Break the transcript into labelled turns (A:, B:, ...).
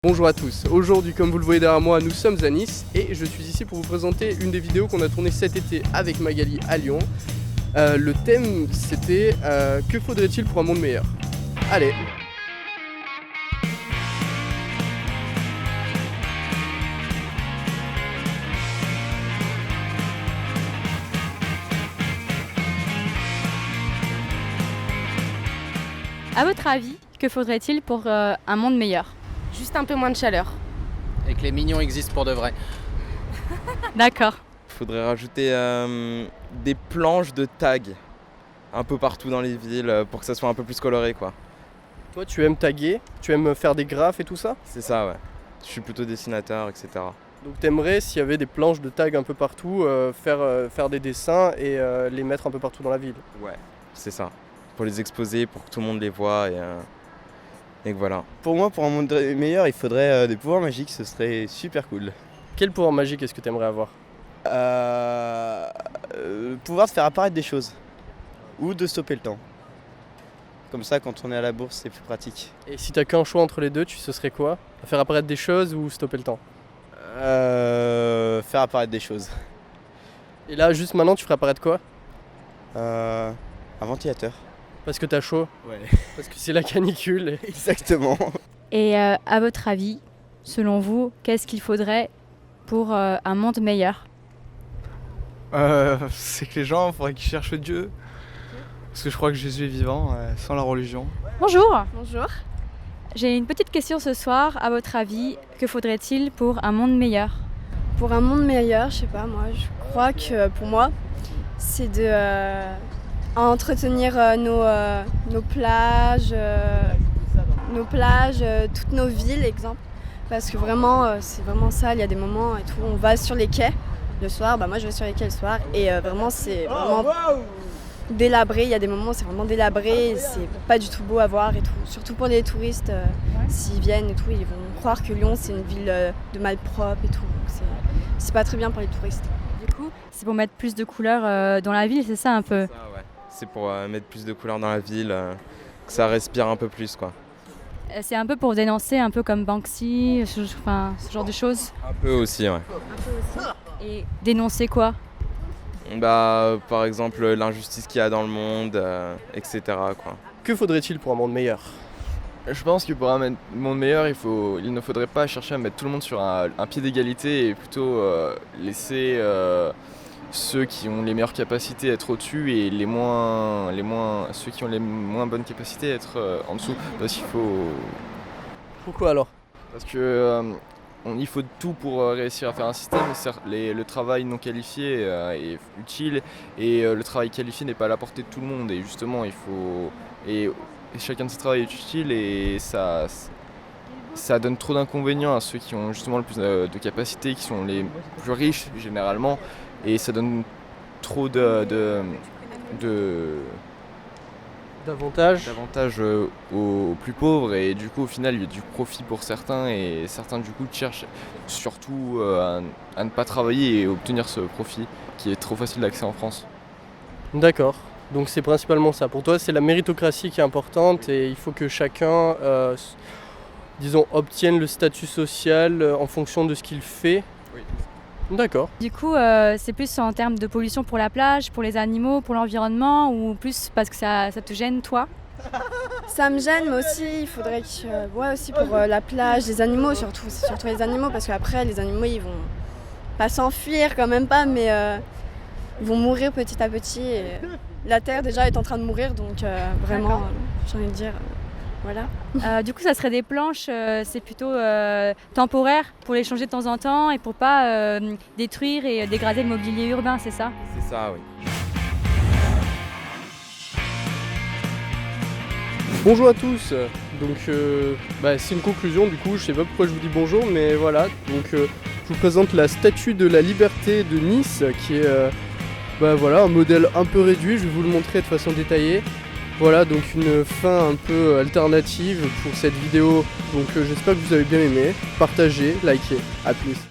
A: Bonjour à tous, aujourd'hui comme vous le voyez derrière moi nous sommes à Nice et je suis ici pour vous présenter une des vidéos qu'on a tournées cet été avec Magali à Lyon. Le thème c'était que faudrait-il pour un monde meilleur? Allez.
B: À votre avis, que faudrait-il pour un monde meilleur?
C: Juste un peu moins de chaleur.
D: Et que les mignons existent pour de vrai.
B: D'accord.
E: Il faudrait rajouter des planches de tags un peu partout dans les villes pour que ça soit un peu plus coloré quoi.
A: Toi tu aimes taguer, tu aimes faire des graphes et tout ça?
E: C'est ça ouais. Je suis plutôt dessinateur etc.
A: Donc t'aimerais s'il y avait des planches de tags un peu partout, faire des dessins et les mettre un peu partout dans la ville?
E: Ouais, c'est ça. Pour les exposer, pour que tout le monde les voit et que voilà.
F: Pour moi, pour un monde meilleur, il faudrait des pouvoirs magiques, ce serait super cool.
A: Quel pouvoir magique est-ce que t'aimerais avoir?
F: Pouvoir de faire apparaître des choses. Ou de stopper le temps. Comme ça, quand on est à la bourse, c'est plus pratique.
A: Et si t'as qu'un choix entre les deux, ce serait quoi? Faire apparaître des choses ou stopper le temps?
F: Faire apparaître des choses.
A: Et là juste maintenant tu ferais apparaître quoi?
F: Un ventilateur.
A: Parce que t'as chaud?
F: Ouais.
A: Parce que c'est la canicule.
F: Exactement.
B: Et à votre avis, selon vous, qu'est-ce qu'il faudrait pour un monde meilleur?
G: C'est que les gens, il faudrait qu'ils cherchent Dieu. Parce que je crois que Jésus est vivant, sans la religion.
B: Bonjour.
C: Bonjour.
B: J'ai une petite question ce soir. À votre avis, que faudrait-il pour un monde meilleur?
H: Pour un monde meilleur, je sais pas, moi, je crois que pour moi, c'est de entretenir nos plages, toutes nos villes, exemple. Parce que vraiment, c'est vraiment ça, il y a des moments et tout, on va sur les quais le soir, moi je vais sur les quais le soir, et vraiment c'est vraiment délabré, il y a des moments où c'est vraiment délabré, et c'est pas du tout beau à voir et tout. Surtout pour les touristes, s'ils viennent et tout, ils vont croire que Lyon c'est une ville de malpropre et tout, donc c'est pas très bien pour les touristes.
B: Du coup, c'est pour mettre plus de couleurs dans la ville, c'est ça un peu?
E: C'est ça, ouais. C'est pour mettre plus de couleurs dans la ville, que ça respire un peu plus quoi.
B: C'est un peu pour dénoncer, un peu comme Banksy, ce genre de choses.
E: Un peu aussi ouais.
B: Et dénoncer quoi?
E: Par exemple l'injustice qu'il y a dans le monde, etc. quoi.
A: Que faudrait-il pour un monde meilleur?
G: Je pense que pour un monde meilleur, il ne faudrait pas chercher à mettre tout le monde sur un pied d'égalité et plutôt laisser ceux qui ont les meilleures capacités être au-dessus et ceux qui ont les moins bonnes capacités être en dessous. Parce qu'il faut...
A: Pourquoi alors?
G: Parce que il faut tout pour réussir à faire un système. Le travail non qualifié est utile et le travail qualifié n'est pas à la portée de tout le monde. Et justement, et chacun de ces travaux est utile et ça donne trop d'inconvénients à ceux qui ont justement le plus de capacités, qui sont les plus riches généralement. Et ça donne trop
A: Davantage
G: aux plus pauvres et du coup au final il y a du profit pour certains et certains du coup cherchent surtout à ne pas travailler et obtenir ce profit qui est trop facile d'accès en France.
A: D'accord, donc c'est principalement ça. Pour toi c'est la méritocratie qui est importante et il faut que chacun obtienne le statut social en fonction de ce qu'il fait.
G: Oui.
A: D'accord.
B: Du coup, c'est plus en termes de pollution pour la plage, pour les animaux, pour l'environnement, ou plus parce que ça te gêne, toi?
H: Ça me gêne, mais aussi il faudrait que, aussi pour la plage, les animaux surtout, c'est surtout les animaux, parce qu'après les animaux ils vont pas s'enfuir quand même pas, mais ils vont mourir petit à petit. Et la terre déjà est en train de mourir, donc vraiment, j'ai envie de dire, voilà.
B: Du coup, ça serait des planches, c'est plutôt temporaire pour les changer de temps en temps et pour pas détruire et dégrader le mobilier urbain, c'est ça?
E: C'est ça oui.
A: Bonjour à tous. Donc c'est une conclusion du coup, je sais pas pourquoi je vous dis bonjour, mais voilà. Donc je vous présente la statue de la liberté de Nice qui est un modèle un peu réduit, je vais vous le montrer de façon détaillée. Voilà, donc une fin un peu alternative pour cette vidéo. Donc j'espère que vous avez bien aimé. Partagez, likez. À plus.